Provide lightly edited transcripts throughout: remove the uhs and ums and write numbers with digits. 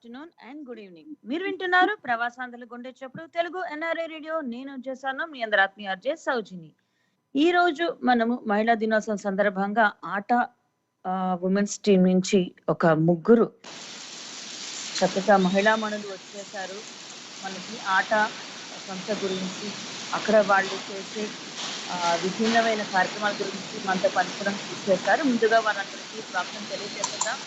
Afternoon and good evening. మీరు వింటున్నారు ప్రవాసాంధ్రుల గుండె చప్పుడు తెలుగు ఎన్ఆర్ఐ రేడియో. నేను వచ్చేసాను మీ అందరి ఆత్మీయ ఆర్జే సౌజిని. ఈ రోజు మనము మహిళా దినోత్సవం సందర్భంగా ఆట ఉమెన్స్ టీం నుంచి ఒక ముగ్గురు చక్కగా మహిళా మణులు వచ్చేసారు. మనకి ఆట సంస్థ గురించి, అక్కడ వాళ్ళు చేసే విభిన్నమైన కార్యక్రమాల గురించి మనతో పంచడం చేశారు. ముందుగా వారందరికీ స్వాగతం తెలియజేద్దాం.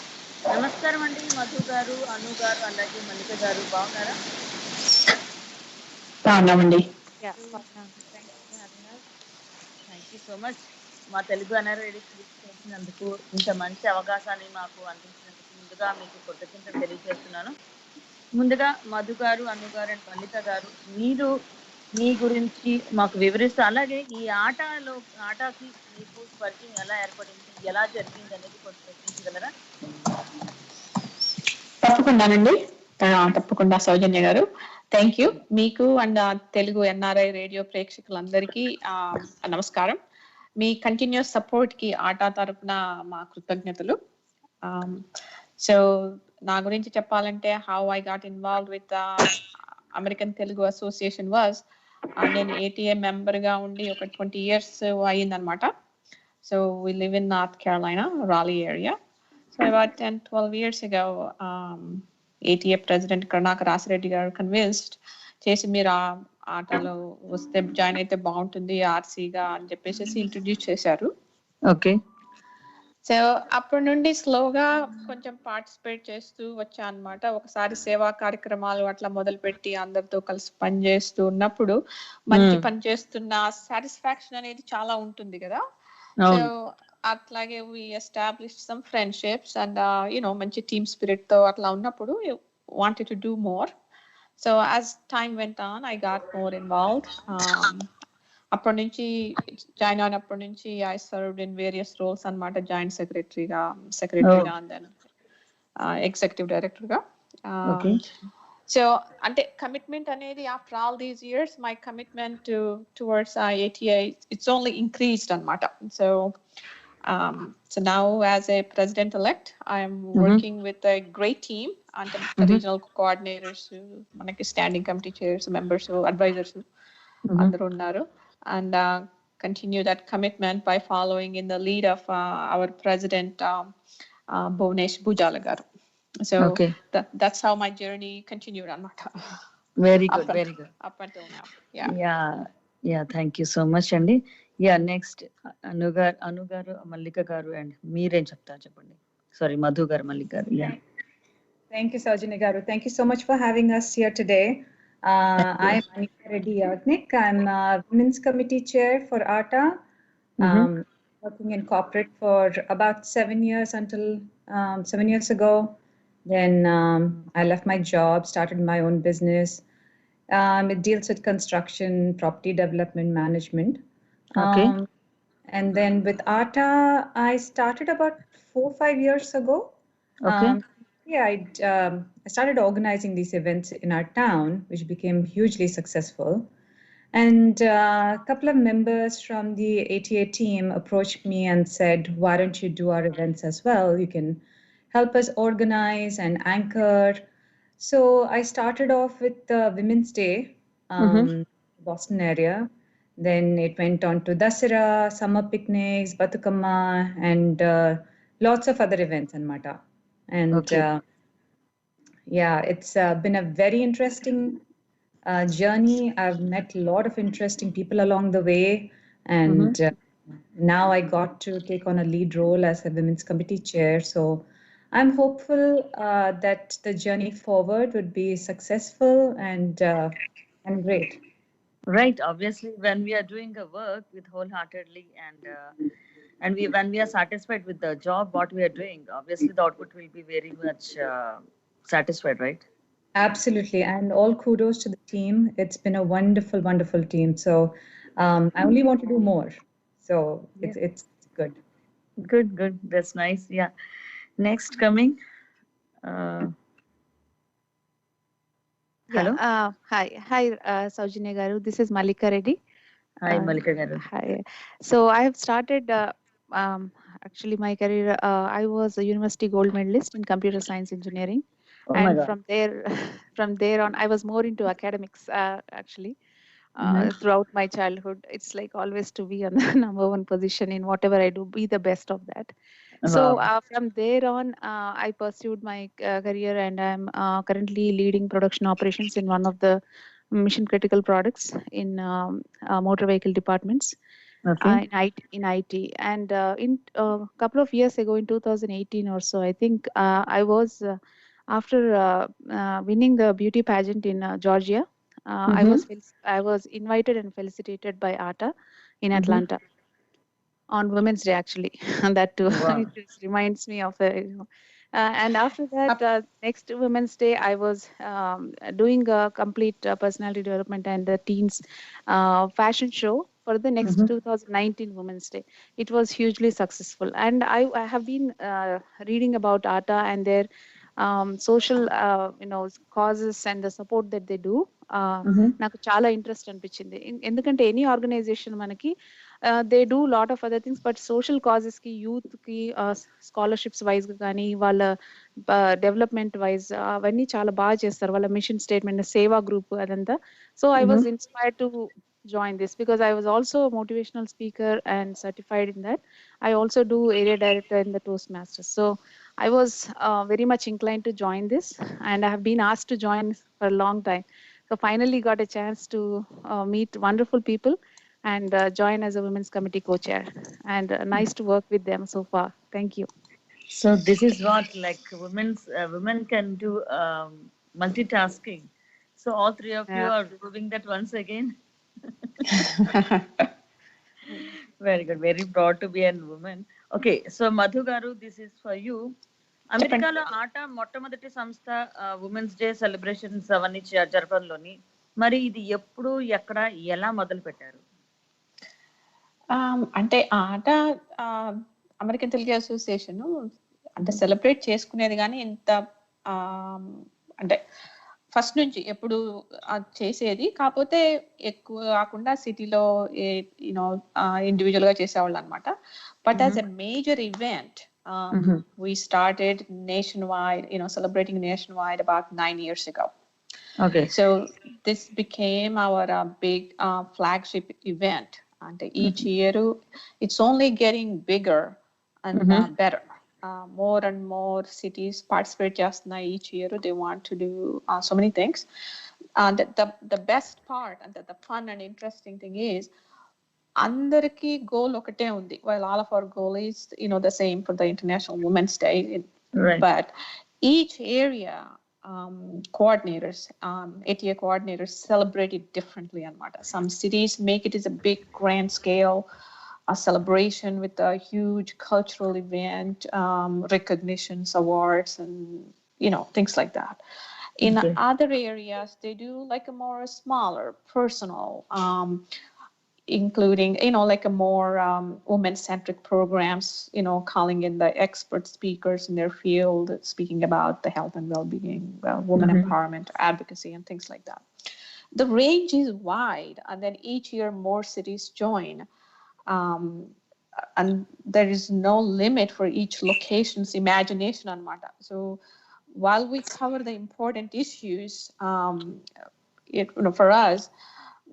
నమస్కారం అండి మధు గారు, అను గారు, అలాగే మల్లిక గారు. బాగున్నారా? బాగున్నామండి. Thank you so much. మా తెలుగు ఎన్ఆర్ఐ చేసినందుకు, ఇంత మంచి అవకాశాన్ని మాకు అందించినందుకు ముందుగా మీకు కృతజ్ఞతలు తెలియజేస్తున్నాను. ముందుగా మధు గారు, అను గారు అండ్ మల్లిక గారు, మీరు మీ గురించి మాకు వివరిస్తూ, అలాగే ఈ ఆటకి మీకు పరిచయం ఎలా ఏర్పడింది, ఎలా జరిగింది అనేది కొంచెం వివరించగలరా? తప్పకుండా సౌజన్య గారు. Thank you. మీకు అండ్ తెలుగు ఎన్ఆర్ఐ రేడియో ప్రేక్షకులందరికీ నమస్కారం. మీ కంటిన్యూస్ సపోర్ట్ కి ఆట తరపున మా కృతజ్ఞతలు. సో నా గురించి చెప్పాలంటే, how I got involve with American Telugu Association was, నేను ఏటీఏ మెంబర్ గా ఉండి ఒక 20 years అయ్యిందనమాట. So we live in North Carolina, Raleigh area. So about 10-12 years ago, ATA President Karnaka Rasireddy garu convinced చేసి మీరు ఆటలో వస్తే జాయిన్ అయితే బాగుంటుంది ఆర్సీగా అని చెప్పేసి ఇంట్రడ్యూస్ చేశారు. ఓకే. సో అప్పటి నుండి స్లోగా కొంచెం పార్టిసిపేట్ చేస్తూ వచ్చా అనమాట. ఒకసారి సేవా కార్యక్రమాలు అట్లా మొదలుపెట్టి అందరితో కలిసి పనిచేస్తూ ఉన్నప్పుడు మంచి పని చేస్తున్న సాటిస్ఫాక్షన్ అనేది చాలా ఉంటుంది కదా. సో అట్లాగే we established some friendships and మంచి టీమ్ స్పిరిట్ తో అట్లా ఉన్నప్పుడు wanted to do more. So as time went on, I got more involved. అప్పటి నుంచి జాయిన్ అయినప్పటి నుంచి I served in various roles అన్నమాట. జాయింట్ సెక్రటరీగా and then ఎగ్జిక్యూటివ్ డైరెక్టర్ గా. సో అంటే కమిట్మెంట్ అనేది after all these years, my commitment towards ATA, it's only increased అన్నమాట. So now as a president-elect, I am working with a great team and the regional coordinators, manaki standing committee chairs, members, advisors, andaru unnaru, and continue that commitment by following in the lead of our president, Bhuvanesh Bujala garu. So that's how my journey continued anamata. Very good, very good. Up until now. Yeah, thank you so much andi. Yeah, next Anu garu, Mallika garu, and meerem cheptaru cheppandi. Sorry, Madhu garu, Mallika garu. Yeah. Thank you, Sowjanya garu. Thank you so much for having us here today. I'm Anika Reddy Yagnik. I'm Women's Committee Chair for ATA, working in corporate for about 7 years until 7 years ago. Then I left my job, started my own business. It deals with construction, property development management. Okay. And then with ATA, I started about 4-5 years ago. Okay. I started organizing these events in our town, which became hugely successful. And a couple of members from the ATA team approached me and said, why don't you do our events as well? You can help us organize and anchor. So I started off with Women's Day, Boston area. Then it went on to Dasara, summer picnics, Batukama, and lots of other events in Mata. And it's been a very interesting journey. I've met a lot of interesting people along the way. And now I got to take on a lead role as a women's committee chair. So I'm hopeful that the journey forward would be successful and great. Right. Obviously, when we are doing a work with wholeheartedly and when we are satisfied with the job, what we are doing, obviously the output will be very much satisfied, right? Absolutely. And all kudos to the team. It's been a wonderful, wonderful team. So I only want to do more. So it's good. Good. That's nice. Yeah. Next coming. Hello. Hi, Sowjanya garu. This is Mallika Reddy. Hi, Mallika garu. Hi. So I have started actually my career. I was a university gold medalist in computer science engineering. Oh my And God. from there, from there on, I was more into academics actually. Throughout my childhood, it's like always to be on the number one position in whatever I do, be the best of that. So Wow. from there on, I pursued my career, and I'm currently leading production operations in one of the mission critical products in motor vehicle departments Okay. in IT. And in a couple of years ago, in 2018 or so, I think I was after winning the beauty pageant in Georgia. Mm-hmm. I was invited and felicitated by ATA in Mm-hmm. Atlanta on Women's Day, actually. And that too, Wow. it just reminds me of and after that, Up- next Women's Day, I was doing a complete personality development and the teens fashion show for the next Mm-hmm. 2019 Women's Day. It was hugely successful, and I have been reading about ATA and their social, causes and the support that they do. Mm-hmm. నాకు చాలా interest అనిపించింది ఎందుకంటే any organisation మనకి they do lot of other things but social causes కి youth కి scholarships wise గా కానీ వాళ్ళ డెవలప్మెంట్ వైజ్ అవన్నీ చాలా బాగా చేస్తారు వాళ్ళ మిషన్ స్టేట్మెంట్ సేవా గ్రూప్ అదంతా so I was inspired to join this because I was also a motivational speaker and certified in that. I also do area director in the Toastmasters. So I was very much inclined to join this, and I have been asked to join for a long time. So finally got a chance to meet wonderful people and join as a women's committee co-chair. And nice to work with them so far. Thank you. So this is what like women can do multitasking. So all three of you Yeah. are proving that once again. Very good. Very proud to be a woman. Okay, so Madhu Garu, this is for you. అమెరికాలో ఆట మొట్టమొదటి సంస్థ women's day celebrations అవన్నీ జరపడంలోని మరి ఇది ఎప్పుడు ఎక్కడ ఎలా మొదలు పెట్టారు అంటే ఆట అమెరికన్ తెలుగు అసోసియేషన్ అంటే సెలబ్రేట్ చేసుకునేది కానీ ఇంత అంటే ఫస్ట్ నుంచి ఎప్పుడు చేసేది కాకపోతే ఎక్కువ కాకుండా సిటీలో యూనో ఇండివిజువల్ గా చేసేవాళ్ళు అనమాట but as a major event we started nationwide, celebrating nationwide about 9 years ago. Okay. So this became our big flagship event. And each year, it's only getting bigger and better. More and more cities participate just now each year. They want to do so many things. The best part and the fun and interesting thing is, అందరికి goal ఒకటే ఉంది while all of our goal is the same for the International Women's Day, right. But each area coordinators, ATA coordinators celebrate it differently anamata. Some cities make it as a big grand scale a celebration with a huge cultural event, recognitions, awards, and things like that. In other areas they do like a more smaller personal including like a more women-centric programs, calling in the expert speakers in their field, speaking about the health and well-being, women empowerment, advocacy, and things like that. The range is wide, and then each year more cities join, and there is no limit for each location's imagination on Mata. So while we cover the important issues, for us,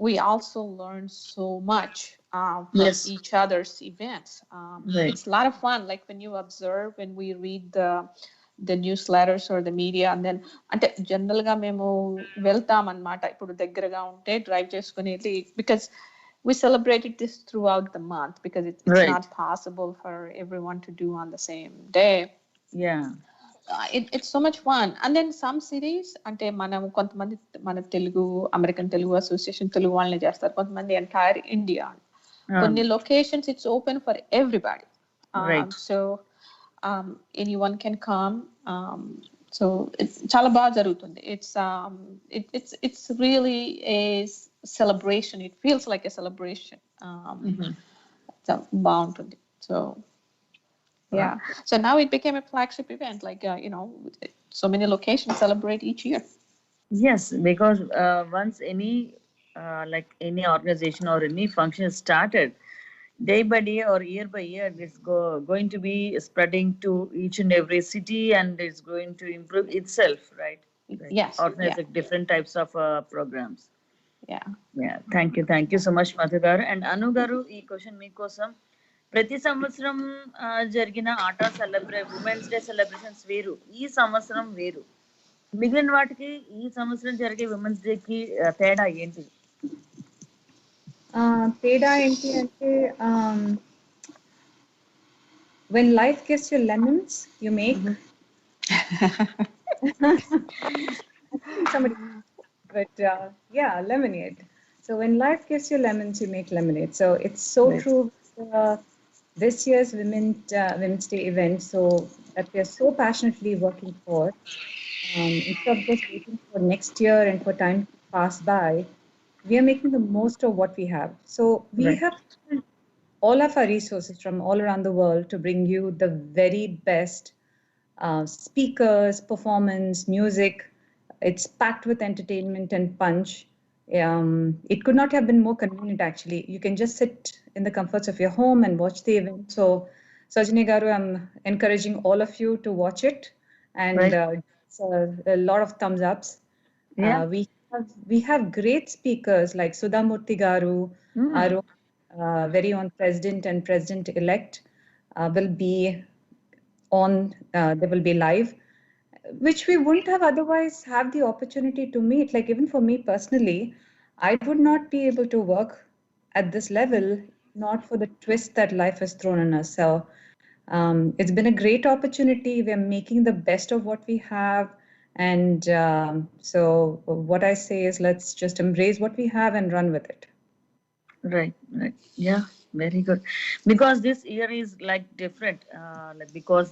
we also learn so much from each other's events. Right. It's a lot of fun, like when you observe, when we read the newsletters or the media, and then అంటే general గా మేము వెళ్తాం అన్నమాట ఇప్పుడు దగ్గరగా ఉంటే drive చేసుకుని because we celebrated this throughout the month because it's not possible for everyone to do on the same day. Yeah. It's so much fun. And then some cities అంటే మనం కొంతమంది మన తెలుగు అమెరికన్ తెలుగు అసోసియేషన్ తెలుగు వాళ్ళని చేస్తారు కొంతమంది entire India కొన్ని locations it's open for everybody so anyone can come. So చాలా బాగా జరుగుతుంది. It's really a celebration. It feels like a celebration. So బాగుంటుంది. So yeah. So now it became a flagship event. Like so many locations celebrate each year. Yes, because once any like any organization or any function is started, day by day or year by year, it's going to be spreading to each and every city, and it's going to improve itself, right? Like Yes, organizing different types of programs. yeah. Thank you so much Madhu గారు. And అను గారు, ఈ question మీకోసం. ప్రతి సంవత్సరం జరిగిన ఆటా women's day celebrations వేరు, ఈ సంవత్సరం వేరు. మిగిలిన వాటికి ఈ సంవత్సరం జరిగే ఉమెన్స్ డే కి తేడా ఏంటి? తేడా ఏంటి అంటే, when life gives you lemons, you make. Somebody, but yeah, lemonade. So when life gives you lemons, you make lemonade. So it's so true. This year's Women's Day event, so that we are so passionately working for, instead of just waiting for next year and for time to pass by, we are making the most of what we have. So we have all of our resources from all around the world to bring you the very best speakers, performance, music. It's packed with entertainment and punch. It could not have been more convenient, actually. You can just sit in the comforts of your home and watch the event. So, Sowjanya garu, I'm encouraging all of you to watch it, and it's a lot of thumbs ups. We have great speakers like Sudha Murthy garu, our very own president and president-elect will be on. They will be live, which we wouldn't have otherwise have the opportunity to meet. Like even for me personally, I would not be able to work at this level, not for the twist that life has thrown on us. So it's been a great opportunity. We're making the best of what we have. And so what I say is, let's just embrace what we have and run with it. Right. Yeah, very good. Because this year is like different, like because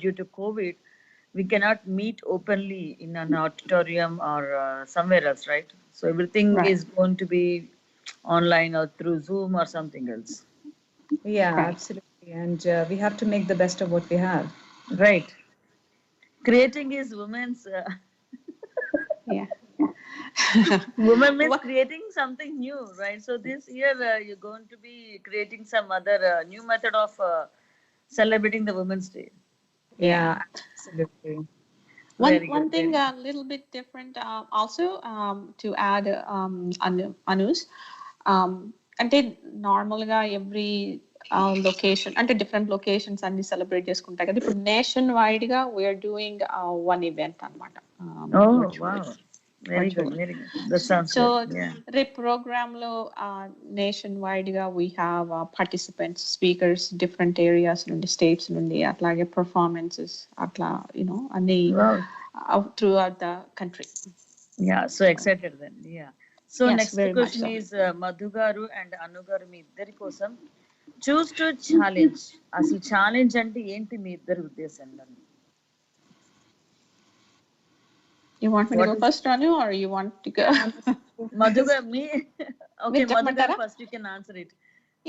due to COVID, we cannot meet openly in an auditorium or somewhere else, right? So everything is going to be online or through Zoom or something else. Yeah, absolutely. And we have to make the best of what we have. Right. Creating is women's. Yeah. Women means creating something new, right? So this year you're going to be creating some other new method of celebrating the Women's Day. Yeah, absolutely. One thing a little bit different also to add, Anus, అంటే normal గా every location అంటే different locations అన్ని celebrate చేసుకుంటాయి కదా. ఇప్పుడు nation wide గా we are doing one event అనమాట. So రేపు ప్రోగ్రామ్ లో నేషన్ వైడ్ గా we have participants, speakers different areas నుండి, స్టేట్స్ నుండి, అట్లాగే పర్ఫార్మెన్సెస్, అట్లా యూనో అన్ని through out the country. Yeah, so excited then. Yeah. So yes, next question is Madhu garu and Anu garu, మీ ఇద్దరి కోసం choose to challenge. అసలు challenge అంటే ఏంటి మీ ఇద్దరి ఉద్దేశంలో? You want me to go first, Anu, or you want to go? Madhu garu, me. Okay, Madhu garu, first you can answer it.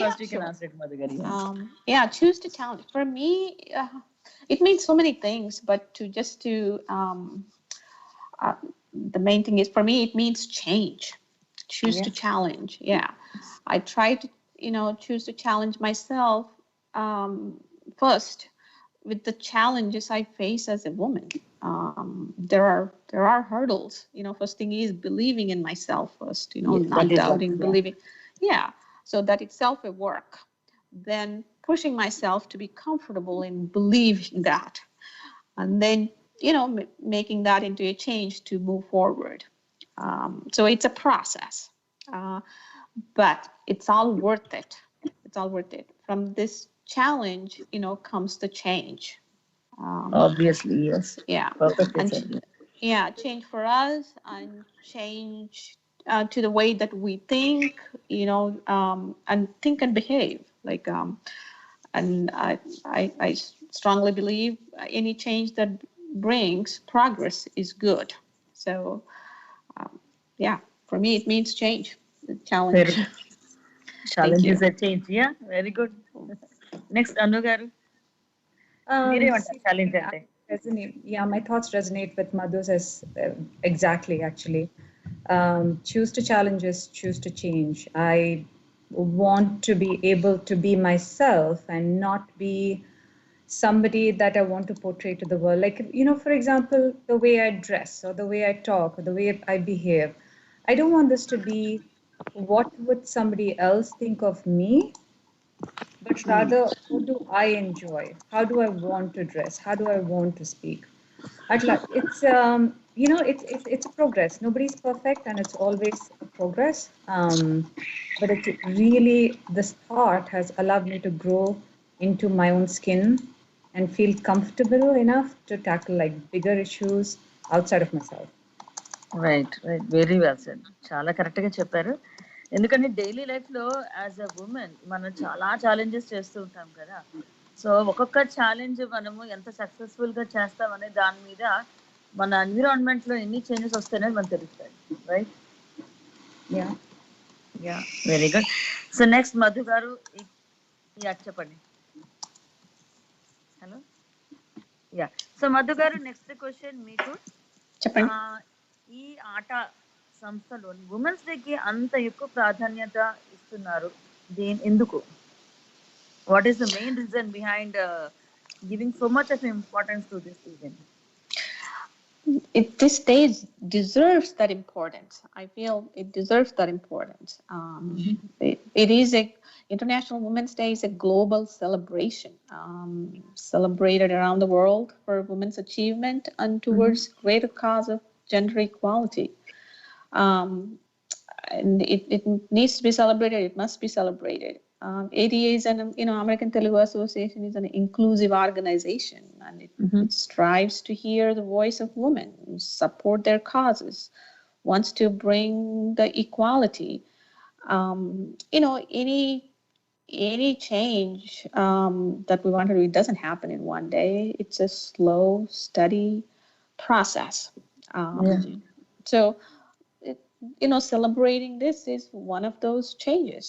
First you can answer it, Madhu garu. Yeah, choose to challenge. For me, it means so many things, but the main thing is, for me, it means change. Choose to challenge. Yeah. I try to, choose to challenge myself first with the challenges I face as a woman. There are hurdles. First thing is believing in myself first, not doubting, believing. Yeah. So that itself a work. Then pushing myself to be comfortable in believing that. And then, making that into a change to move forward. So it's a process. But it's all worth it. It's all worth it. From this challenge, comes the change. Obviously, yes. Yeah. Change for us and change to the way that we think, and think and behave. Like, and I strongly believe any change that brings progress is good. So, for me, it means change. Challenge. Challenge is a change. Yeah, very good. Next, Anu garu. Challenge ante. Yeah, my thoughts resonate with Madhu's as exactly, actually. Choose to challenge is choose to change. I want to be able to be myself and not be somebody that I want to portray to the world. Like, for example, the way I dress or the way I talk or the way I behave. I don't want this to be what would somebody else think of me, but rather what do I enjoy? How do I want to dress? How do I want to speak? It's it's a progress. Nobody's perfect, and it's always a progress. But it's really, this thought has allowed me to grow into my own skin and feel comfortable enough to tackle like bigger issues outside of myself. Right right, very well said. చాలా correct గా చెప్పారు. ఎందుకంటే daily life లో as a women మనం చాలా challenges చేస్తూ ఉంటాం కదా. సో ఒక్కొక్క ఛాలెంజ్ మనము ఎంత సక్సెస్ఫుల్ గా చేస్తామనే దాని మీద మన ఎన్విరాన్మెంట్ లో ఎన్ని చేంజెస్ వస్తాయనేది మనకు తెలుస్తాయి. Right? Yeah yeah, very good. So next Madhu గారు, చెప్పండి. Hello, yeah. సో మధు గారు, నెక్స్ట్ క్వశ్చన్ మీకు. చెప్పండి. ఈ ఆట సంస్థలో ఉమెన్స్ డేకి అంత ఎక్కువ ప్రాధాన్యత ఇస్తున్నారు, ఎందుకు? What is the main reason behind giving so much of importance to this event? This day deserves that importance. I feel it deserves that importance. It is International Women's Day is a global celebration, celebrated around the world for women's achievement and towards greater cause of gender equality. And it needs to be celebrated. It must be celebrated. ATA is American Telugu Association is an inclusive organization, and it strives to hear the voice of women, support their causes, wants to bring the equality. Any change that we want to do, it doesn't happen in one day. It's a slow, steady process. So, celebrating this is one of those changes.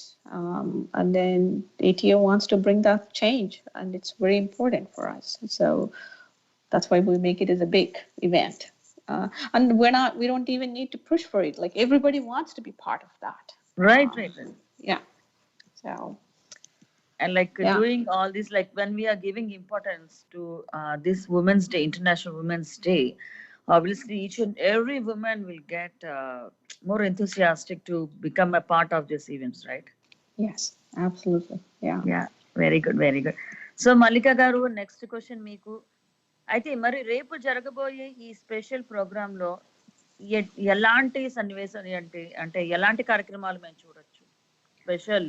And then ATO wants to bring that change, and it's very important for us. So that's why we make it as a big event. And we don't even need to push for it. Like, everybody wants to be part of that. Right. Yeah. So. And doing all this, like when we are giving importance to this Women's Day, International Women's Day, obviously each and every woman will get more enthusiastic to become a part of these events, right? Yes, absolutely. Yeah, very good. So Malika garu, next question meeku. అయితే మరి రేపు జరగబోయే ఈ special programme లో ఎలాంటి సన్నివేశాలు అంటే ఎలాంటి కార్యక్రమాలు మేము చూడొచ్చు? Special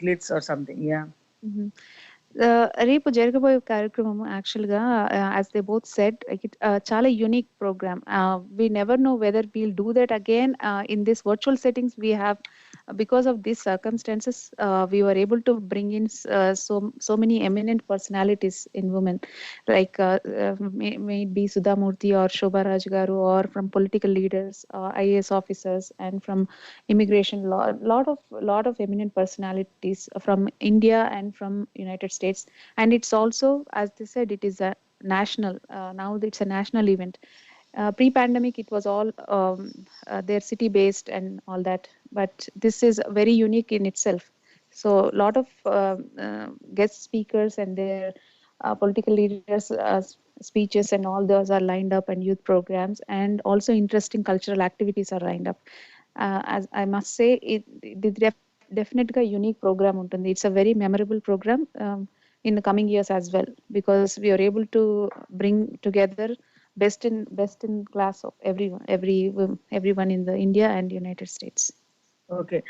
glitz or something. రేపు జరగబోయే కార్యక్రమం actually as they both said, చాలా unique programme. We never know whether we'll do that again in this virtual settings. We have, because of these circumstances, we were able to bring in so many eminent personalities in women, like may it be Sudha Murthy or Shobha Raj garu, or from political leaders, IAS officers, and from immigration law. Lot of eminent personalities from India and from United States. And it's also, as they said, it is a national, now it's a national event. Pre-pandemic, it was all they're city based and all that, but this is very unique in itself. So a lot of guest speakers and their political leaders speeches and all those are lined up, and youth programs, and also interesting cultural activities are lined up. As I must say, it definitely a unique program untundi. It's a very memorable program in the coming years as well, because we are able to bring together best in class of everyone in the India and United States. Okay,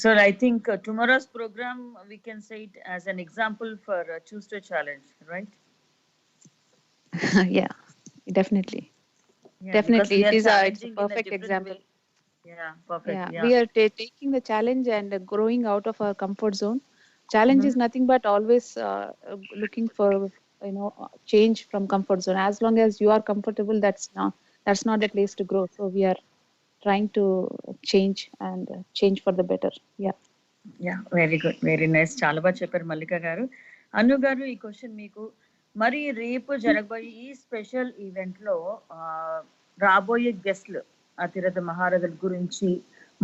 so I think tomorrow's program, we can say it as an example for Tuesday challenge, right? Yeah, definitely. Definitely, it's a perfect example. Perfect. We are taking the challenge and growing out of our comfort zone. Challenge is nothing but always looking for change from comfort zone. As long as you are comfortable, that's not the place to grow. So we are trying to change for the better. Very good, very nice. చాలా బాగా చెప్పారు మల్లిక గారు. అను గారు, ఈ question మీకు. మరి రేపు జరగబోయే ఈ స్పెషల్ ఈవెంట్ లో రాబోయే గెస్ట్లు, అతిరథ మహారథుల గురించి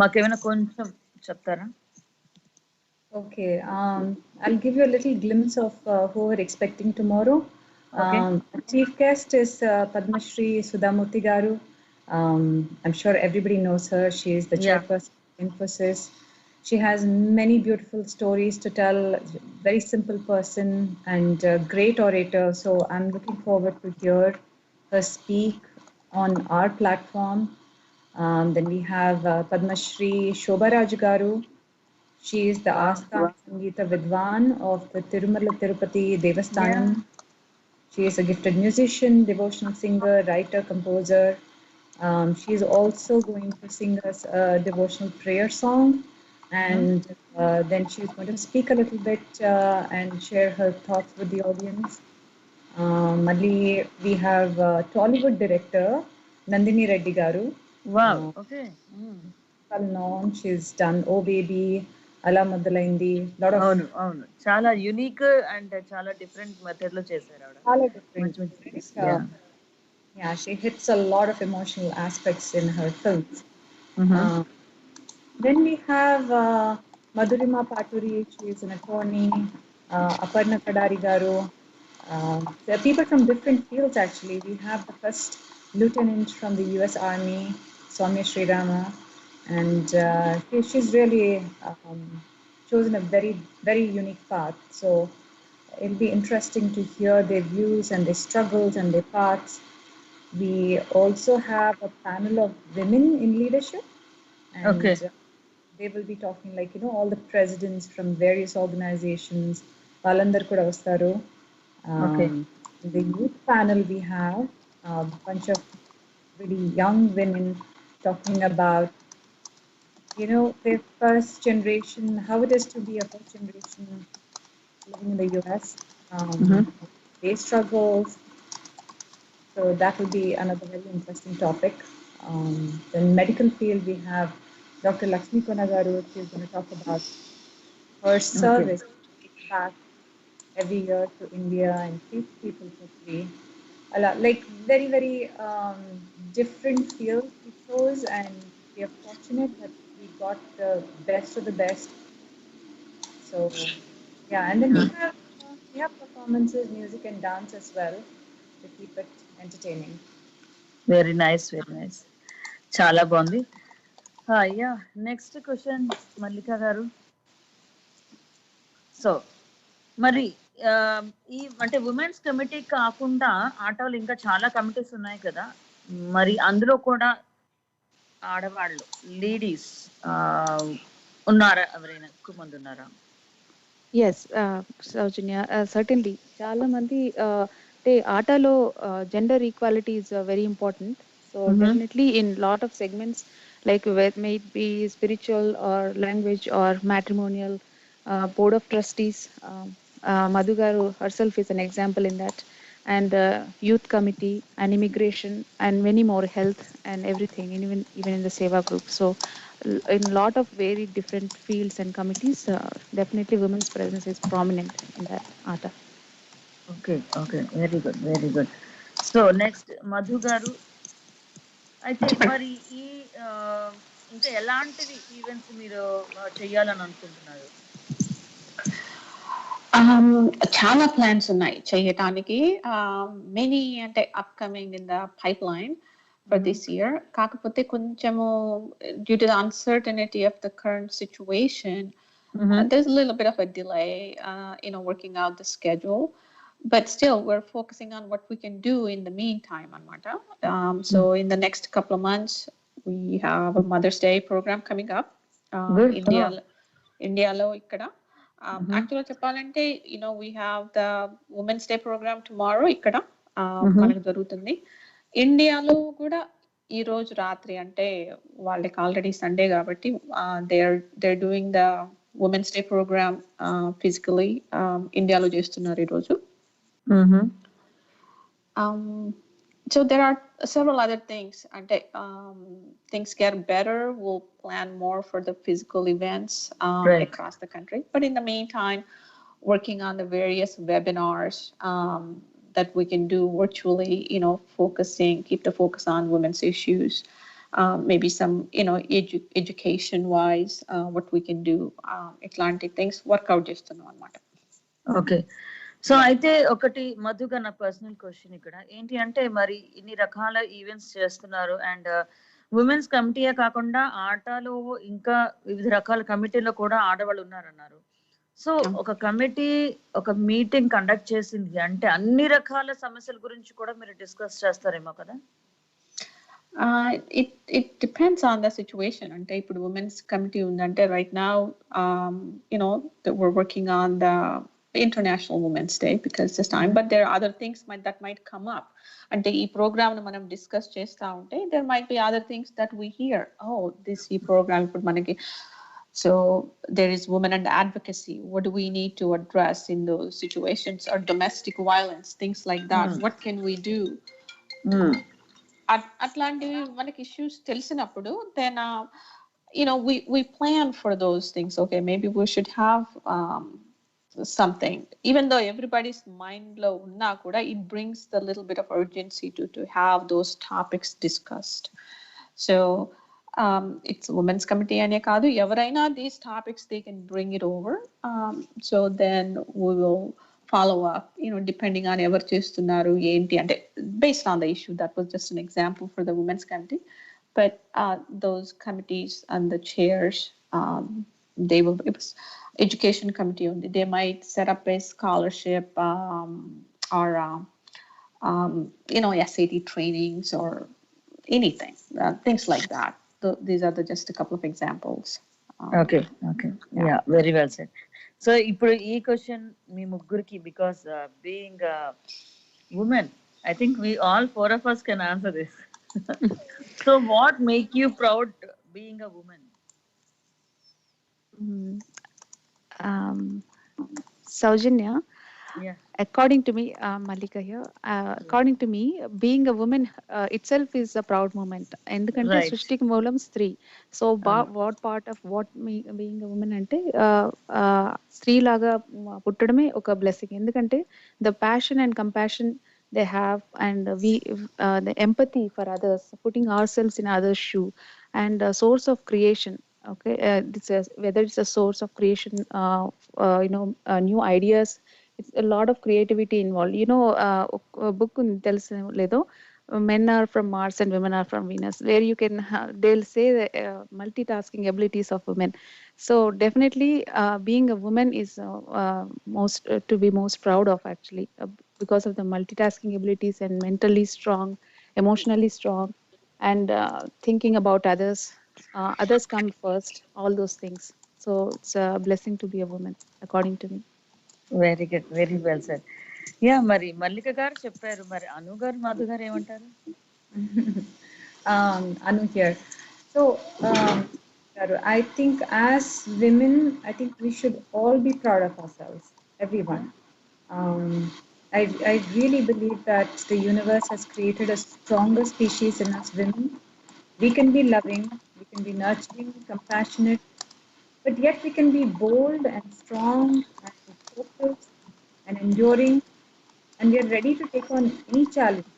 మాకేమైనా కొంచెం చెప్తారా? Okay, I'll give you a little glimpse of who we're expecting tomorrow. Okay. Our chief guest is Padma Shri Sudhamurthy Garu. I'm sure everybody knows her. She is the Yeah. chairperson of Infosys. She has many beautiful stories to tell. Very simple person and a great orator. So I'm looking forward to hear her speak on our platform. Then we have Padma Shri Shobha Raj Garu. She is the Wow. Astana Sangeeta Vidwan of the Tirumala Tirupati Devasthanam. Yeah. She is a gifted musician, devotional singer, writer, composer. She is also going to sing us a devotional prayer song. And then she is going to speak a little bit and share her thoughts with the audience. Mali, we have Tollywood director Nandini Reddy Garu. Wow. Uh, Okay. well known. She's done Oh Baby, Ala Moddalaindi, lot of అవును చాలా unique and చాలా different method లో చేశారు ఆవిడ చాలా different. మంచి మంచి Right? Yeah Yeah, she hits a lot of emotional aspects in her films. Uh, then we have Madhurima Paturi. She is an attorney. Aparna Kadari Garu. There are people from different fields actually. We have the first lieutenant from the U.S. Army, Soumya Srirama, and she's really chosen a very, very unique path. So it'll be interesting to hear their views and their struggles and their paths. We also have a panel of women in leadership, okay and they will be talking like, all the presidents from various organizations. Valandar kuda vastaru. Okay. The youth panel, we have a bunch of really young women talking about, their first generation, how it is to be a first generation living in the US, their struggles. So that will be another very interesting topic. Then medical field, we have Dr. Lakshmi Konagaru. She's going to talk about her service back every year to India and treat people for free. Like very, very different fields we chose, and we are fortunate that we got the best of the best. So yeah, and then we have performances, music and dance as well to keep it entertaining. Very nice చాలా బాగుంది yeah next question మల్లిక గారు so మరి ఆ, ఈ అంటే women's committee కాకుండా ఆటోలు ఇంకా చాలా కమిటీస్ ఉన్నాయి కదా మరి అందులో కూడా ఆడవాళ్ళు లేడీస్ ఉన్నారా ఎవరైనా ఎక్కువ మంది ఉన్నారా ఎస్ సౌజన్య సర్టన్లీ చాలా మంది అంటే ఆటలో gender equality is very important so definitely in lot of segments like may it be spiritual or language or matrimonial board of trustees Madhu garu herself is an example in that, and youth committee and immigration and many more, health and everything, and even in the seva group. So in a lot of very different fields and committees, definitely women's presence is prominent in that ATA. Okay very good so next Madhu గారు అయితే మరి ఈ ఇంకా ఎలాంటివి events మీరు చెయ్యాలని అనుకుంటున్నారు చాలా ప్లాన్స్ ఉన్నాయి చేయటానికి. మెనీ అంటే upcoming in the pipe line for this year. కాకపోతే కొంచెము due to the uncertainty of the current situation, there's a little bit of a delay, working out the schedule. But still, we're focusing on what we can do in the meantime, Anmata. So in the next couple of months, we have a Mother's Day program coming up. India-lo ikkada. Actually, చెప్పాలంటే, we have the Women's Day program tomorrow ikkada. మనకు జరుగుతుంది. ఇండియాలో కూడా ఈ రోజు రాత్రి, అంటే వాళ్ళకి ఆల్రెడీ సండే కాబట్టి they're doing the Women's Day program physically ఇండియాలో చేస్తున్నారు ఈ రోజు. So there are several other things. Things get better, we'll plan more for the physical events across the country. But in the meantime, working on the various webinars that we can do virtually, keep the focus on women's issues. maybe some, education wise, what we can do, ఇట్లాంటి things work out చేస్తున్నాం అనమాట. Okay. So అయితే ఒకటి మధుగా నా personal question ఇక్కడ ఏంటి అంటే, మరి ఇన్ని రకాల ఈవెంట్స్ చేస్తున్నారు అండ్ ఉమెన్స్ కమిటీయే కాకుండా ఆటలో ఇంకా వివిధ రకాల కమిటీలో కూడా ఆడవాళ్ళు ఉన్నారన్నారు. సో ఒక కమిటీ ఒక మీటింగ్ కండక్ట్ చేసింది అంటే అన్ని రకాల సమస్యల గురించి కూడా మీరు డిస్కస్ చేస్తారేమో కదా? It depends on the situation. అంటే ఇప్పుడు women's committee ఉందంటే right now, that we're working on the International Women's Day because this time, but there are other things that might come up. అంటే ఈ ప్రోగ్రామ్ మనం discuss చేస్తా ఉంటే there might be other things that we hear. This program ఇప్పుడు మనకి, so there is women and advocacy. What do we need to address in those situations, or domestic violence, things like that. What can we do? అట్లాంటివి మనకి issues తెలిసినప్పుడు then we plan for those things. Okay, maybe we should have something, even though everybody's mind lo unna kuda, it brings the little bit of urgency to have those topics discussed. So it's women's committee ane kaadu, evaraina these topics they can bring it over. So then we will follow up, depending on ever chestunnaru enti ante based on the issue. That was just an example for the women's committee, but those committees and the chairs, they will, it was education committee only, they might set up a scholarship or SAT trainings or anything, things like that. These are just a couple of examples. Okay. Yeah, very well said. So ఇప్పుడు ఈ question మీ ముగ్గురికి, because being women, I think we all 4 of us can answer this. So what make you proud being a woman? Sowjanya, Yeah. according to me, Malika here, according to me, being a woman itself is a proud moment. Endukante Right. సృష్టికి మూలం స్త్రీ. So what part of what being a woman అంటే స్త్రీ లాగా పుట్టడమే ఒక blessing. ఎందుకంటే the passion and compassion they have, and the empathy for others, putting ourselves in others' shoe, and source of creation. Okay, whether it's a source of creation, new ideas, it's a lot of creativity involved. Book tells ledo, men are from Mars and women are from Venus, where you can they'll say the multitasking abilities of women. So definitely being a woman is most to be most proud of, actually, because of the multitasking abilities, and mentally strong, emotionally strong, and thinking about others. Others come first, all those things. So it's a blessing to be a woman, according to me. Very good, very well sir. Yeah, మరి మల్లిక గారు చెప్పారు, మరి అను గారు, మధు గారు ఏమంటారు? Anu here. So I think as women, I think we should all be proud of ourselves, everyone. I really believe that the universe has created a stronger species in us women. We can be loving, we can be nurturing, compassionate, but yet we can be bold and strong and focused and enduring, and we are ready to take on any challenge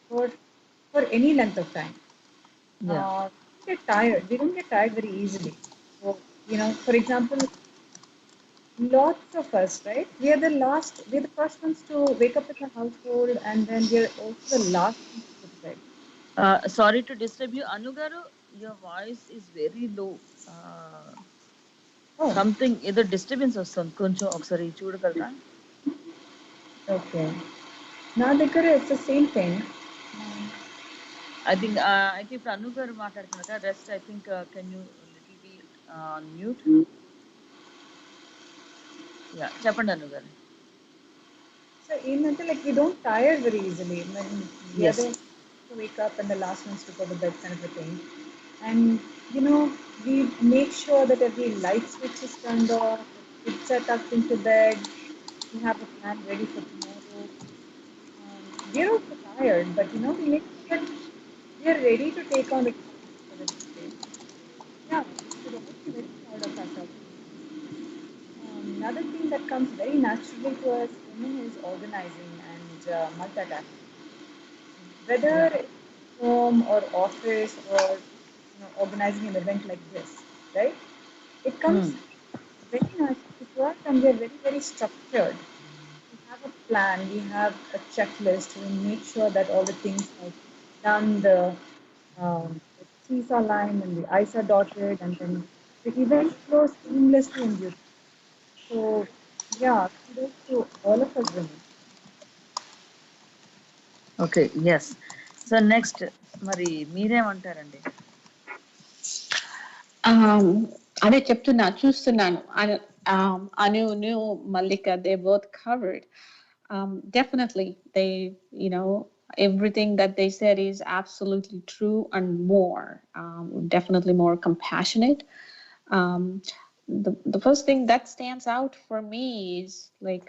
for any length of time. We get tired. We don't get tired very easily. So, for example, lots of us, right? We're the first ones to wake up in the household, and then we're also the last ones to go to bed. Sorry to disturb you, Anu garu, your voice is very low. Something ఏదో disturbance వస్తుంది, కొంచెం ఒకసారి చూడగలరా? Okay, నా దగ్గర it's the same thing. I think ఇప్పుడు అను గారు మాట్లాడుతున్నారు. Rest I think can you little be mute? Yeah, చెప్పండి అను గారు. సో ఏంటంటే, like we don't tire very easily. When the others to wake up and the last ones to go to bed, kind of a thing. And we make sure that every light switch is turned off, kids are tucked into bed, we have a plan ready for tomorrow. We're also tired, but we make sure that we are ready to take on the challenge for the next day. Yeah, we should always be very proud of ourselves. Another thing that comes very naturally to us women is organizing and multitasking. Whether it's home or office or organizing an event like this, right? It comes very naturally to us, and we're very, very structured. We have a plan, we have a checklist, we make sure that all the things are done, the T's are lined and the I's are dotted, and then the event flows seamlessly and beautifully. So, yeah, kudos to all of us women. Okay yes so next మరి మీరేమంటారండి? అదే చెప్తున్నా, చూస్తున్నాను. Anu, Malika, they both covered. Definitely, they, everything that they said is absolutely true and more. Definitely more compassionate. The first thing that stands out for me is like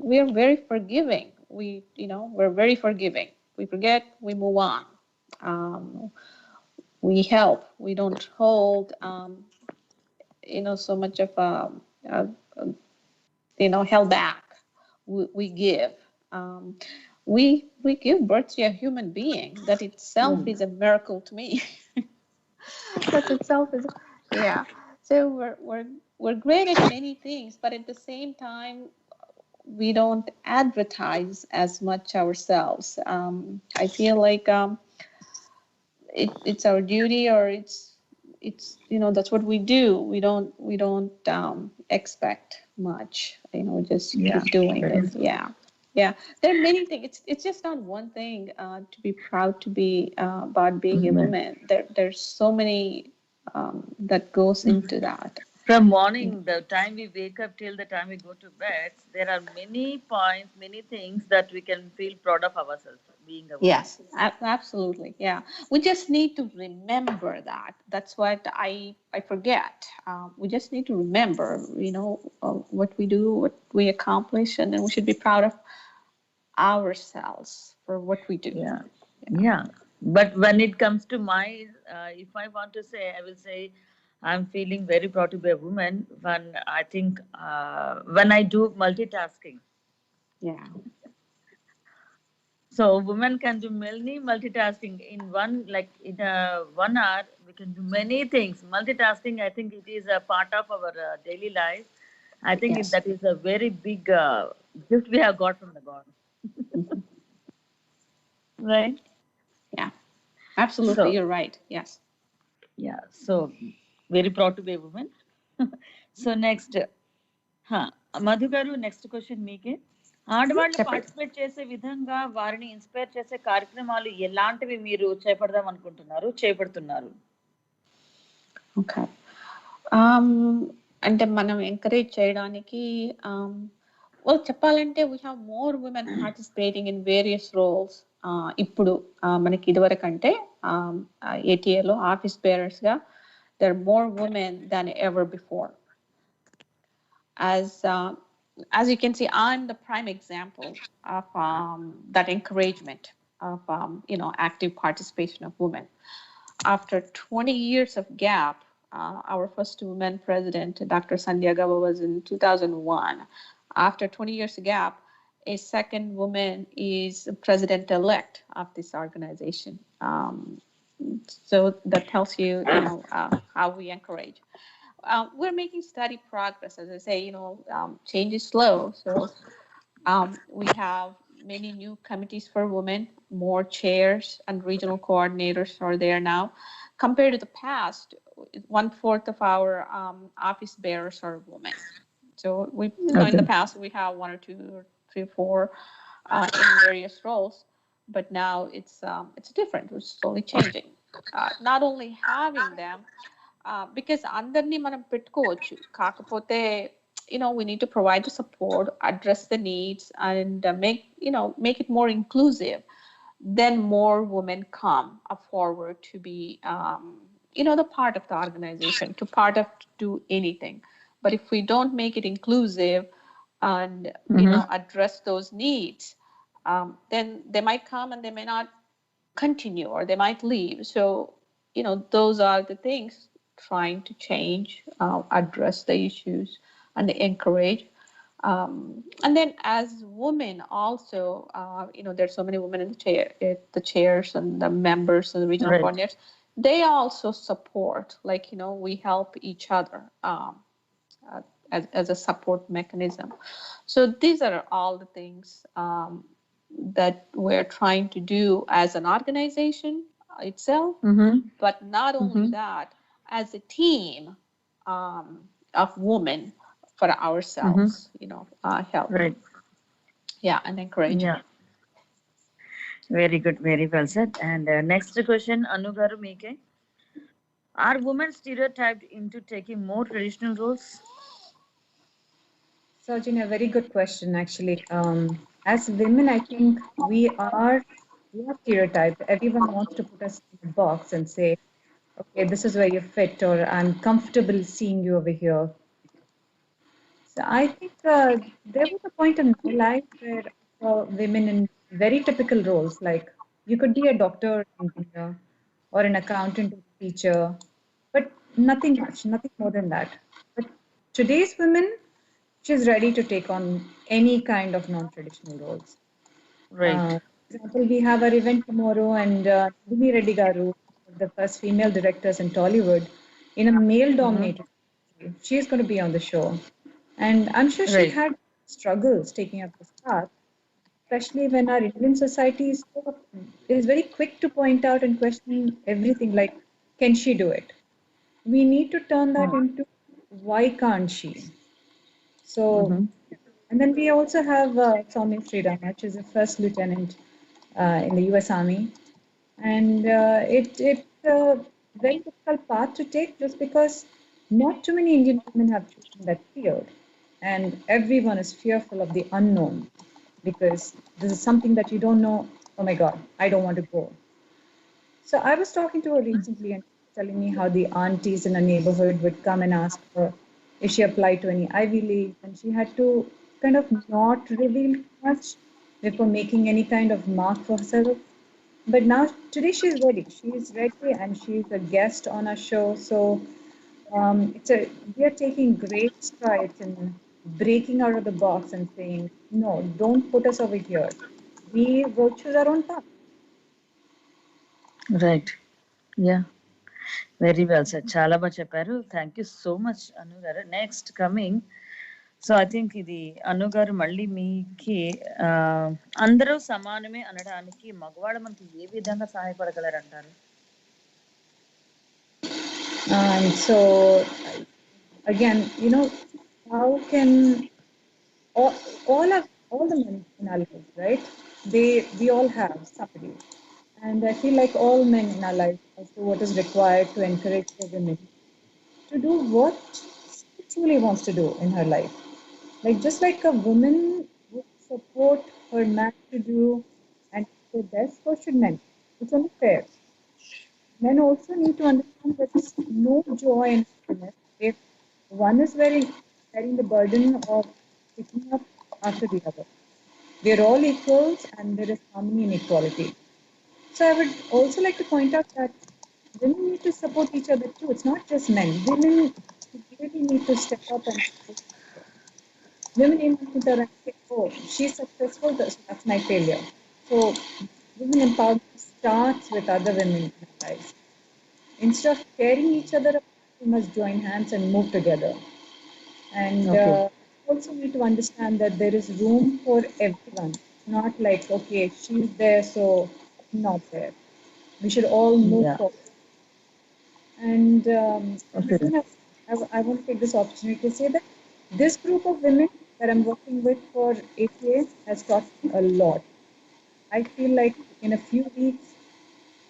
we're very forgiving. We're very forgiving. We forget, we move on. We help. We don't hold, so much of, held back. We give. We give birth to a human being. That itself is a miracle to me. That itself is, yeah. So we're great at many things, but at the same time, we don't advertise as much ourselves. I feel like it's our duty, or it's that's what we do. We don't expect much. Just keep doing it. Yeah. There are many things. It's just not one thing to be proud to be about being a woman. There's so many that goes into that. From morning, the time we wake up till the time we go to bed, there are many points, many things that we can feel proud of ourselves being a woman. Yes, absolutely. Yeah, we just need to remember that. That's what I forget. We just need to remember, what we do, what we accomplish, and then we should be proud of ourselves for what we do. Yeah. But when it comes to my, if I want to say, I will say, I'm feeling very proud to be a woman when I think when I do multitasking. Yeah. So women can do many multitasking in one, like in 1 hour, we can do many things. Multitasking, I think it is a part of our daily life. I think that is a very big gift we have got from the God. Right? Yeah. Absolutely, you're right. Yes. Yeah. So very proud to be a woman. So next, Madhu గారు, next question మీకే. ఆడవాళ్ళు participate చేసే విధంగా వారిని inspire చేసే కార్యక్రమాలు ఎలాంటివి మీరు చేపడుతున్నారు? ఓకే. అంటే మనం ఎంకరేజ్ చేయడానికి చెప్పాలంటే we have more women participating in various roles. ఇప్పుడు మనకి ఇదివరకు అంటే ATAలో ఆఫీస్ బేరర్స్ గా there are more women than ever before. As you can see, I'm the prime example of that encouragement of active participation of women. After 20 years of gap, our first woman president, Dr. Sandhya Gaba, was in 2001. After 20 years gap, a second woman is president-elect of this organization. So that tells you, how we encourage. We're making steady progress. As I say, change is slow. So we have many new committees for women, more chairs and regional coordinators are there now. Compared to the past, 1/4 of our office bearers are women. So in the past we have 1 or 2 or 3 or 4 in various roles, but now it's different. It's slowly changing. Not only having them, because అందరినీ మనం పెట్టుకోవచ్చు, కాకపోతే we need to provide the support, address the needs, and make it more inclusive. Then more women come forward to be the part of the organization, to do anything. But if we don't make it inclusive and address those needs, then they might come and they may not continue, or they might leave. So those are the things, trying to change, address the issues, and encourage. And then as women also, there's so many women in the chairs and the members and the regional coordinators. they also support, like, we help each other as a support mechanism. So these are all the things that we're trying to do as an organization itself, but not only that, as a team of women for ourselves, help. Right. Yeah, and encourage. Yeah. Very good. Very well said. And next question, Anu garu meeke. Are women stereotyped into taking more traditional roles? Sowjanya, a very good question, actually. As women, I think we are stereotyped. Everyone wants to put us in a box and say, okay, this is where you fit, or I'm comfortable seeing you over here. So I think there was a point in my life where I saw women in very typical roles, like you could be a doctor, or engineer, or an accountant, or teacher, but nothing much, nothing more than that. But today's women, she's ready to take on any kind of non-traditional roles. Right. For example, we have our event tomorrow, and Nandini Reddy Garu, one of the first female directors in Tollywood, in a male-dominated industry, she's going to be on the show. And I'm sure she Right. had struggles taking up this path, especially when our Indian society is very quick to point out and question everything like, can she do it? We need to turn that into, why can't she? So, and then we also have Soumya Srirama, which is a first lieutenant in the US Army. And it's a very difficult path to take just because not too many Indian women have chosen that field. And everyone is fearful of the unknown because this is something that you don't know. Oh my God, I don't want to go. So I was talking to her recently and telling me how the aunties in her neighborhood would come and ask her if she applied to any Ivy League, and she had to kind of not reveal much before making any kind of mark for herself. But now, today she's ready. She's ready, and she's a guest on our show. So we are taking great strides in breaking out of the box and saying, no, don't put us over here. We will choose our own path. Right. Yeah. Very well sir, చాలా బాగా చెప్పారు. Thank you so much Anu garu. Next coming, so I think ఇది అను గారు మళ్ళీ మీకి అందరూ సమానమే అనడానికి మగవాళ్ళు మనకి ఏ విధంగా సహాయపడగలరంటారు? So again, how can all the men in our lives, right? We all have somebody. And I feel like all men in our lives also what is required to encourage the women to do what she truly wants to do in her life. Like just like a woman would support her man to do and the best, so should men. It's only fair. Men also need to understand that there is no joy and happiness if one is carrying the burden of picking up after the other. We are all equals and there is harmony in equality. So I would also like to point out that women need to support each other too. It's not just men. Women really need to step up and support each other. Women in her and say, oh, she's successful, that's my failure. So women empowerment starts with other women in our lives. Instead of tearing each other up, we must join hands and move together. And also need to understand that there is room for everyone. Not like, okay, she's there, so not there. We should all move forward. And I want to take this opportunity to say that this group of women that I'm working with for ATA has taught me a lot. I feel like in a few weeks,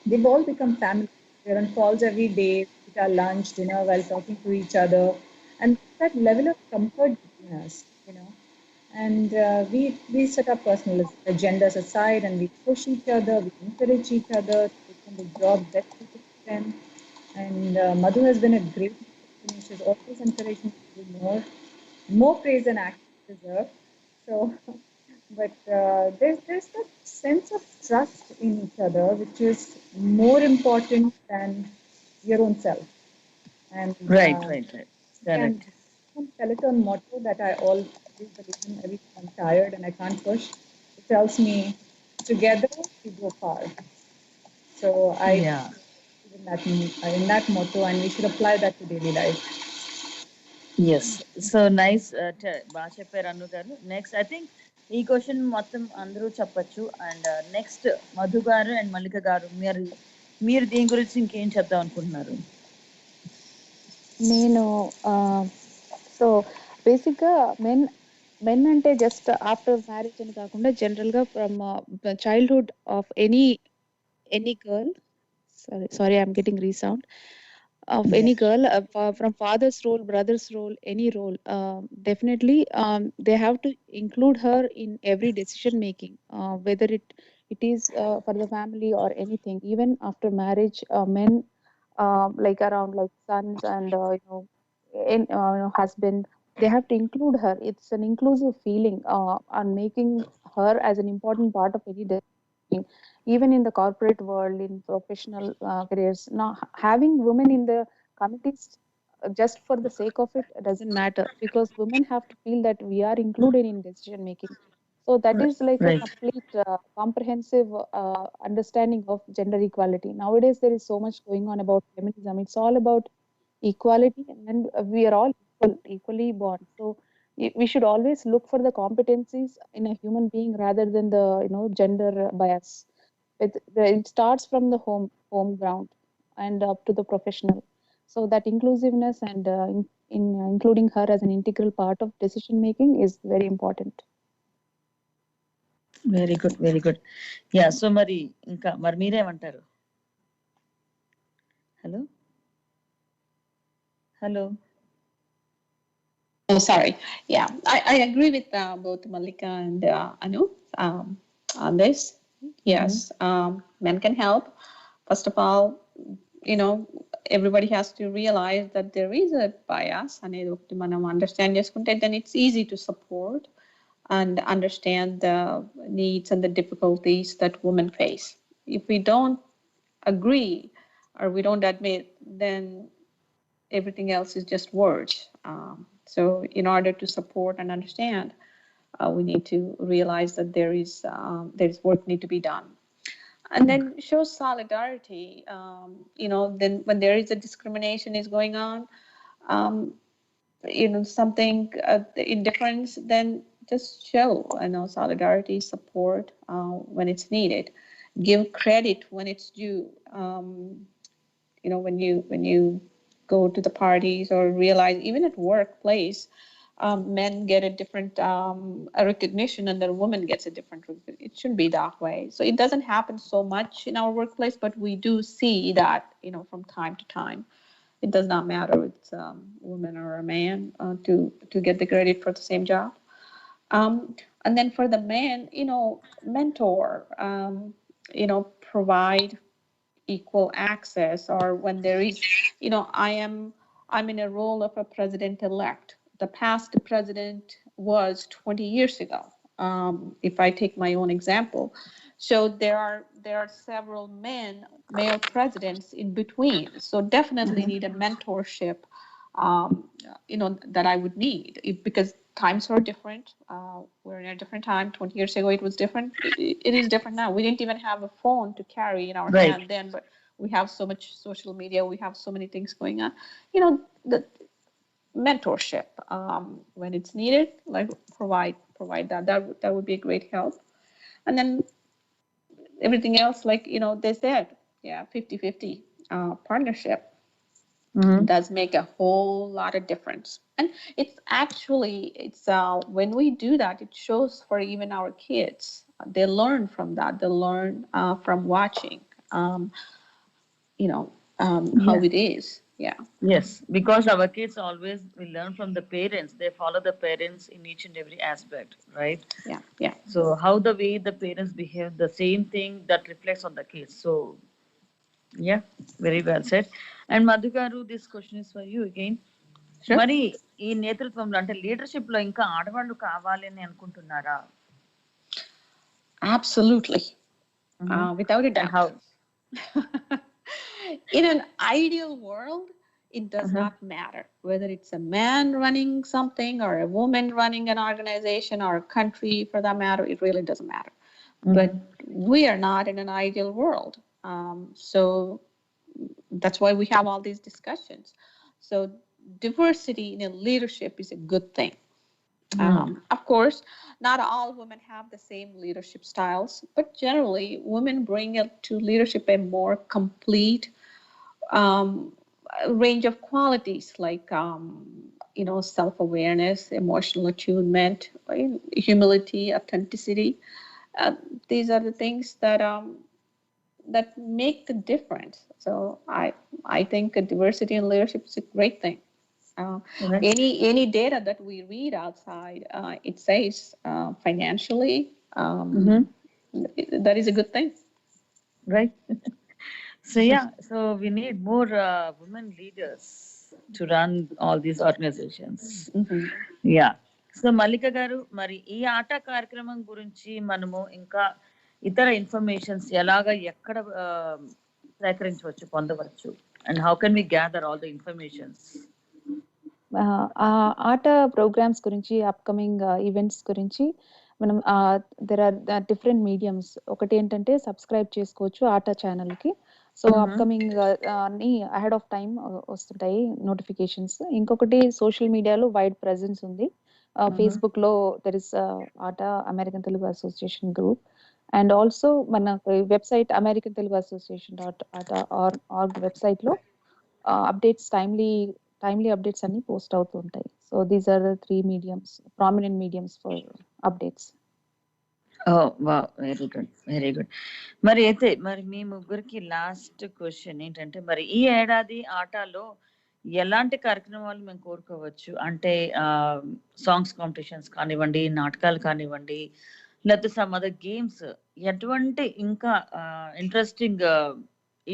they've all become family. We're on calls every day, eat our lunch, dinner while talking to each other. And that level of comfort between us, And we set our personal agendas aside and we push each other, we encourage each other to become the job best we can. And Madhu has been a great to me. She's always encouraged me to do more praise than I deserve. So, but there's that sense of trust in each other, which is more important than your own self. And right. And Peloton motto that I always believe in every time I'm tired and I can't push. It tells me, together we go far. So I believe in in that motto, and we should apply that to daily life. Yes so nice బాగా చెప్పారు Anu garu. Next I think ఈ question మొత్తం అందరూ చెప్పొచ్చు. And next Madhu గారు and మల్లిక గారు మీరు దీని గురించి ఇంకేం చెప్దాం అనుకుంటున్నారు? నేను సో బేసిక్గా మెన్ అంటే జస్ట్ ఆఫ్టర్ మ్యారేజ్ అని కాకుండా జనరల్ గా from childhood of any girl, sorry I'm getting resound, of any girl, from father's role, brother's role, any role, definitely they have to include her in every decision making, whether it is for the family or anything. Even after marriage, men like around like sons and husband, they have to include her. It's an inclusive feeling on making her as an important part of any decision, even in the corporate world, in professional careers. Now, having women in the committees just for the sake of it doesn't matter, because women have to feel that we are included in decision making. So that is like a Right. complete comprehensive understanding of gender equality. Nowadays, there is so much going on about feminism. It's all about equality, and we are all equally born. So we should always look for the competencies in a human being rather than the gender bias. It starts from the home ground and up to the professional. So that inclusiveness and in including her as an integral part of decision making is very important. Very good, very good. Yeah, so మరి మీరేమంటారు? Hello hello. Oh, sorry. Yeah, I agree with both Malika and Anu on this. Yes, men can help. First of all, everybody has to realize that there is a bias, and మనం understand చేసుకుంటే, then it's easy to support and understand the needs and the difficulties that women face. If we don't agree or we don't admit, then everything else is just words. So in order to support and understand, we need to realize that there is work need to be done. And then show solidarity. Then when there is a discrimination is going on, something indifference, then just show solidarity, support when it's needed. Give credit when it's due. When you go to the parties or realize, even at workplace, men get a different recognition and the woman gets a different recognition. It shouldn't be that way. So it doesn't happen so much in our workplace, but we do see that, from time to time. It does not matter if it's a woman or a man to get the credit for the same job. And then for the man, mentor, provide equal access, or when there is, I'm in a role of a president-elect. The past president was 20 years ago. If I take my own example, so there are several male presidents in between. So definitely need a mentorship, that I would need, because times are different. We're in a different time. 20 years ago, it was different. It is different now. We didn't even have a phone to carry in our hand then, but we have so much social media. We have so many things going on. The mentorship, when it's needed, like provide that. That would be a great help. And then everything else, like, they said, 50-50 partnership. Does make a whole lot of difference. And it's when we do that, it shows for even our kids. They learn from that. They learn from watching, how it is. Yeah. Yes, because our kids always will learn from the parents. They follow the parents in each and every aspect, right? Yeah. So how the way the parents behave, the same thing that reflects on the kids. So yeah, very well said. And Madhu garu, this question is for you again. Sure. మరి ఈ నేతృత్వంలో, అంటే leadership లో ఇంకా ఆడవాళ్ళు కావాలి అని అనుకుంటున్నారా? Absolutely. Without a doubt. How? In an ideal world, it does not matter whether it's a man running something or a woman running an organization or a country, for that matter. It really doesn't matter. But we are not in an ideal world. So that's why we have all these discussions. So diversity in leadership is a good thing. Of course, not all women have the same leadership styles, but generally women bring to leadership a more complete range of qualities like self-awareness, emotional attunement, humility, authenticity. These are the things that make the difference. So I think diversity in leadership is a great thing. Any data that we read outside, it says financially, that is a good thing. Right. So so we need more women leaders to run all these organizations. So Mallika garu, మరి ఈ ఆట కార్యక్రమం గురించి మనము ఇంకా ఇతర informations ఎక్కడ సేకరించవచ్చు, పొందవచ్చు, and how can we gather all the informations? ఆట ప్రోగ్రామ్స్ గురించి, అప్కమింగ్ ఈవెంట్స్ గురించి మనం దెర్ ఆర్ డిఫరెంట్ మీడియమ్స్. ఒకటి ఏంటంటే సబ్స్క్రైబ్ చేసుకోవచ్చు ఆట ఛానల్కి. సో అప్కమింగ్ అన్ని అహెడ్ ఆఫ్ టైం వస్తుంటాయి నోటిఫికేషన్స్. ఇంకొకటి సోషల్ మీడియాలో వైడ్ ప్రెజెన్స్ ఉంది. ఫేస్బుక్ లో there is ATA American Telugu Association group, and also మన website American Telugu Association .org website లో అప్డేట్స్ టైమ్లీ అప్డేట్స్ అన్ని పోస్ట్ అవుతూ ఉంటాయి. So these are the 3 mediums, prominent mediums for updates. Very good, very good. మరి అయితే మీ ముగ్గురికి last question ఏంటంటే, మరి ఈ ఏడాది ఆటలో ఎలాంటి కార్యక్రమాలు మేము కోరుకోవచ్చు? అంటే సాంగ్స్ కాంపిటీషన్స్ కానివ్వండి, నాటకాలు కానివ్వండి, లేకపోతే సమ్ అదర్ గేమ్స్, ఎటువంటి ఇంకా ఇంట్రెస్టింగ్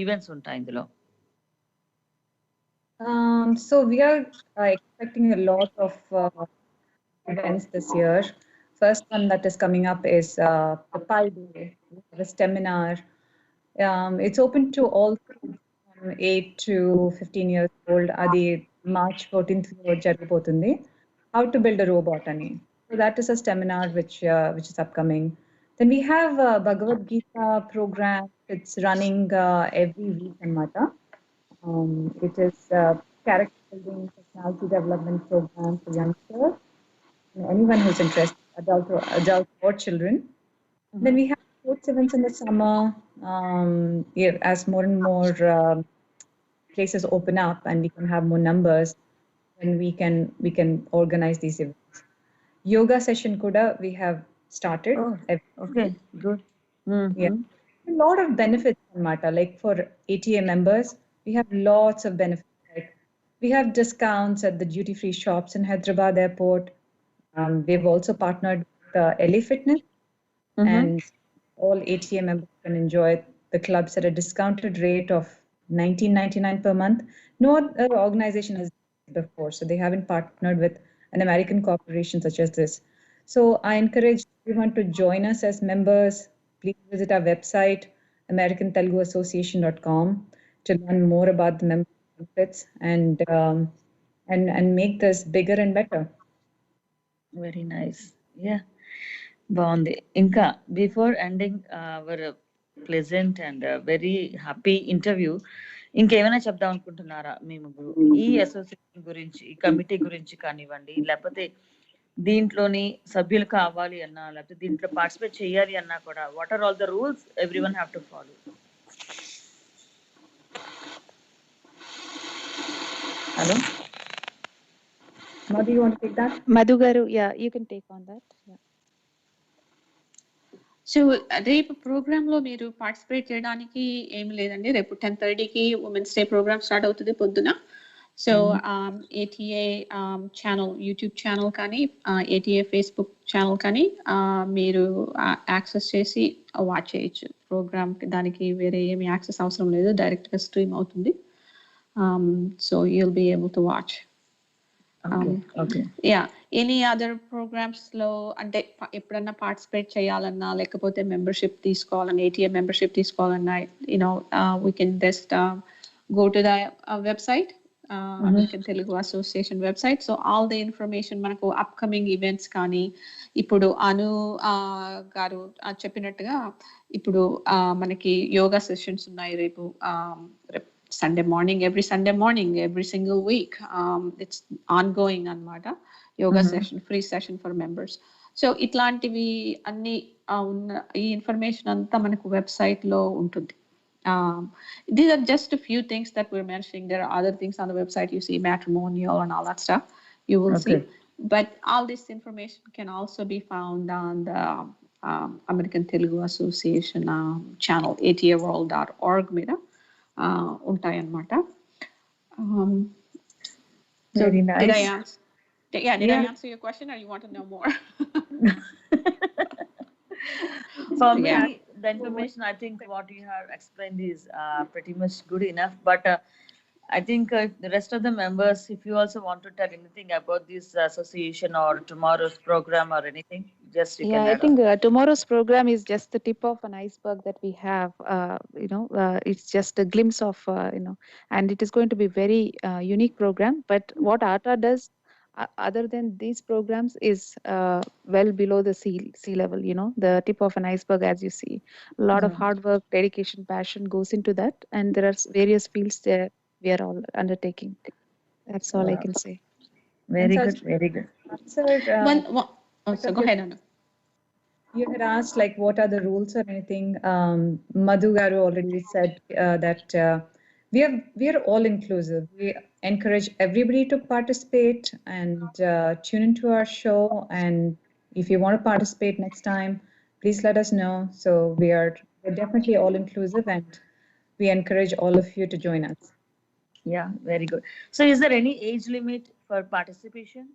ఈవెంట్స్ ఉంటాయి ఇందులో? So we are expecting a lot of events this year. First one that is coming up is the Pi Day. We have a seminar. It's open to all from 8 to 15 years old. Adi March 14th jarigpotundi. How to build a robot ani. So that is a seminar which is upcoming. Then we have a Bhagavad Gita program. It's running every week anamata. It is character building, personality development program for youngsters, anyone who's interested, adult or children. Then we have sports events in the summer. As more and more places open up and we can have more numbers, then we can organize these events. Yoga session kuda we have started. Okay, good. Yeah, a lot of benefits anamata. Like for ATA members, we have lots of benefits. Like we have discounts at the duty-free shops in Hyderabad airport. We've also partnered with LA Fitness, and all ATA members can enjoy the clubs at a discounted rate of $19.99 per month. No other organization has before, so they haven't partnered with an American corporation such as this. So I encourage everyone to join us as members. Please visit our website, americanteluguassociation.com, to learn more about the member benefits and make this bigger and better. Very nice. Yeah. బాగుంది. ఇంకా before ending our pleasant and very happy interview, ఇంకేమైనా చెప్దాం అనుకుంటున్నారా మీ ముగ్గురు? ఈ association గురించి, ఈ committee గురించి కానివ్వండి, లేకపోతే దీంట్లోని సభ్యులు కావాలి అన్నా, లేకపోతే దీంట్లో పార్టిసిపేట్ చేయాలి అన్నా కూడా, what are all the rules everyone have to follow? Hello? Madhu, you want to take that? Madhu garu, yeah, you can take on that. Yeah. So రేపు ప్రోగ్రామ్ లో మీరు పార్టిసిపేట్ చేయడానికి ఏమి లేదండి. రేపు 10:30కి ఉమెన్స్ డే ప్రోగ్రామ్ స్టార్ట్ అవుతుంది పొద్దున. So ATA channel, YouTube channel కానీ ఏటీఏ ఫేస్బుక్ ఛానల్ కానీ మీరు యాక్సెస్ చేసి వాచ్ చేయొచ్చు ప్రోగ్రామ్. దానికి వేరే ఏమి యాక్సెస్ అవసరం లేదు, డైరెక్ట్గా స్ట్రీమ్ అవుతుంది. So you'll be able to watch. Any other programmes లో అంటే ఎప్పుడన్నా పార్టిసిపేట్ చేయాలన్నా, లేకపోతే మెంబర్షిప్ తీసుకోవాలన్నా, ఏటీఏ మెంబర్షిప్ తీసుకోవాలన్నా, we can just go to the website, American Telugu association website. So all the information, మనకు అప్కమింగ్ ఈవెంట్స్ కానీ, ఇప్పుడు అను గారు చెప్పినట్టుగా ఇప్పుడు మనకి యోగా సెషన్స్ ఉన్నాయి రేపు every Sunday morning, every single week. It's ongoing anamata. Yoga session, free session for members. So itlantivi anni ee information anta manaku website lo untundi. These are just a few things that we're mentioning. There are other things on the website. You see matrimonial and all that stuff. You will see. But all this information can also be found on the American Telugu Association channel, ataworld.org మీద ఉంటాయన్నమాట. So Very nice. did I answer? Did I answer your question, or you want to know more? For me, the information, I think what you have explained is pretty much good enough. But I think the rest of the members, if you also want to tell anything about this association or tomorrow's program or anything, just you can I add think tomorrow's program is just the tip of an iceberg that we have. It's just a glimpse of, and it is going to be very unique program. But what ATA does, other than these programs, is well below the sea level. The tip of an iceberg, as you see. A lot of hard work, dedication, passion goes into that, and there are various fields there we are all undertaking. That's all I can say. Very good, very good. Sir, So go ahead, Anu. you had asked like what are the rules or anything. Madhu Garu already said that we are all inclusive. We encourage everybody to participate and tune into our show. And if you want to participate next time, please let us know. So we're definitely all inclusive, and we encourage all of you to join us. Yeah, very good. So is there any age limit for participation?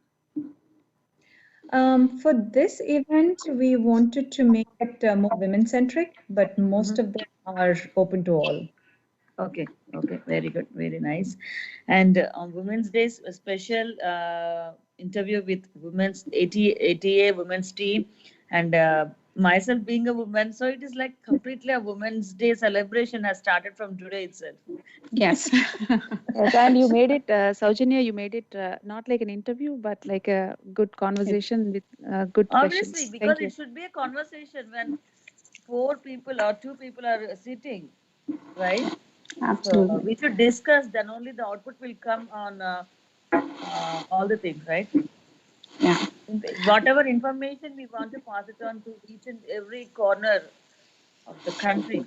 For this event, we wanted to make it more women-centric, but most of them are open to all. Okay, very good, very nice. And on Women's Day, a special interview with women's ATA women's team, and myself being a woman, so it is like completely a Women's Day celebration has started from today itself. Yes. Yes, and you made it, Sowjanya, you made it not like an interview, but like a good conversation with good Obviously, questions. because Thank you. it should be a conversation when 4 people or 2 people are sitting, right? Absolutely. So we should discuss, then only the output will come on all the things, right? Yeah. Whatever information we want to pass it on to each and every corner of the country.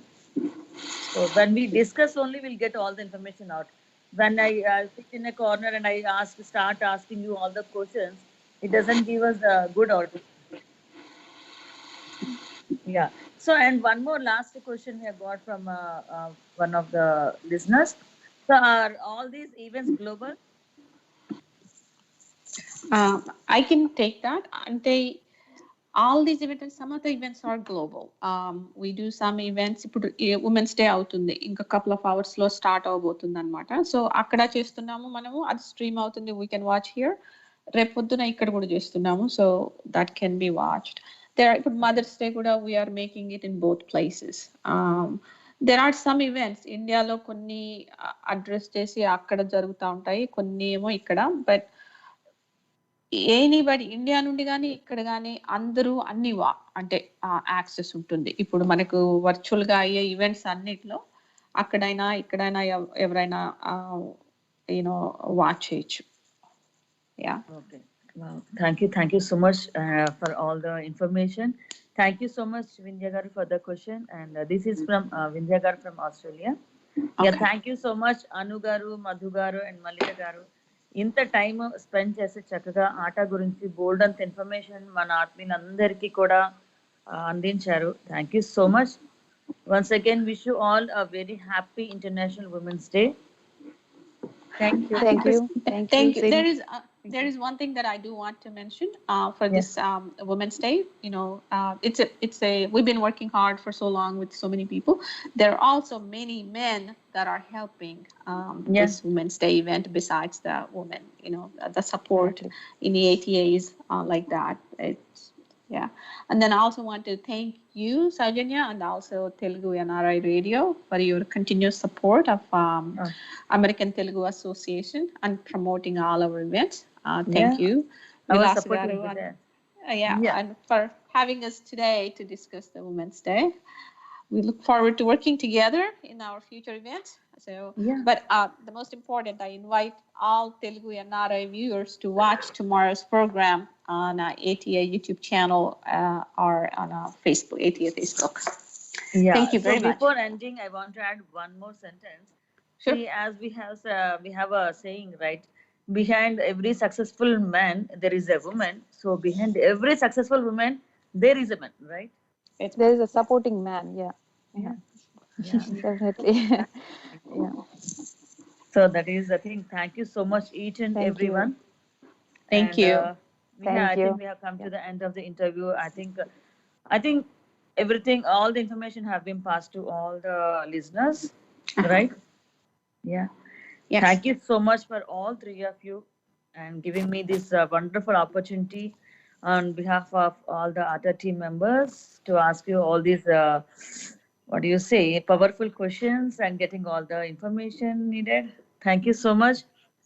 So when we discuss only, we'll get all the information out. When I sit in a corner and I start asking you all the questions, it doesn't give us a good output. Yeah. So, and one more last question we have got from one of the listeners. So, are all these events global? I can take that. And all these events, some of the events are global. We do some events. Women's Day అవుతుంది, ఇంకా couple of hours లో start అవబోతుంది అనమాట. So అక్కడ చేస్తున్నాము మనము, అది stream అవుతుంది. We can watch here. రేపు పొద్దున ఇక్కడ కూడా చేస్తున్నాము. So that can be watched. ఇప్పుడు మదర్స్ డే కూడా we are making it in both places. There are some events ఇండియాలో కొన్ని అడ్రస్ చేసి అక్కడ జరుగుతూ ఉంటాయి, కొన్ని ఏమో ఇక్కడ. బట్ ఎనీబడి ఇండియా నుండి కానీ ఇక్కడ కానీ అందరూ అన్ని అంటే యాక్సెస్ ఉంటుంది. ఇప్పుడు మనకు వర్చువల్ గా అయ్యే ఈవెంట్స్ అన్నిట్లో అక్కడైనా ఇక్కడైనా ఎవరైనా వాచ్ చేయొచ్చు. Yeah. Okay. Wow. Thank you so much for all the information. Thank you so much, Vindhya Garu, for the question. And this is from Vindhya Garu from Australia. Yeah, thank you so much, Anu Garu, Madhu Garu, and Malika Garu. ఇంత time spend చేసి చక్కగా ఆట గురించి బోల్డ్ అంత information మన ఆత్మీయులందరికీ కూడా అందించారు. Thank you so much. Once again wish you all a very happy international women's day. Thank you. Thank you. There is one thing that I do want to mention for this Women's Day. We've been working hard for so long with so many people. There are also many men that are helping this Women's Day event besides the women. The support in the ATAs like that. And then I also want to thank you, Sowjanya, and also Telugu NRI Radio for your continuous support of American Telugu Association and promoting all our events. Thank you. Our support will be there. And for having us today to discuss the Women's Day. we look forward to working together in our future events. So, Yeah. but the most important, I invite all Telugu NRI viewers to watch tomorrow's program on ATA YouTube channel or on Facebook, ATA Facebook. Yeah. Thank you very much. Before ending, I want to add one more sentence. Sure. See, as we have a saying, right? Behind every successful man, there is a woman. So behind every successful woman, there is a man, right? There is a supporting man. Yeah. Yeah. Definitely. Yeah. So that is the thing. Thank you so much, each and Thank you. everyone. Thank And, you. I Thank you. think we have come to the end of the interview. I think everything, all the information have been passed to all the listeners, right? Yeah. Yes. Thank you so much for all three of you and giving me this wonderful opportunity on behalf of all the other team members to ask you all these, what do you say, powerful questions and getting all the information needed. Thank you so much.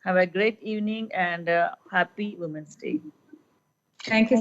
Have a great evening and happy Women's Day. Thank you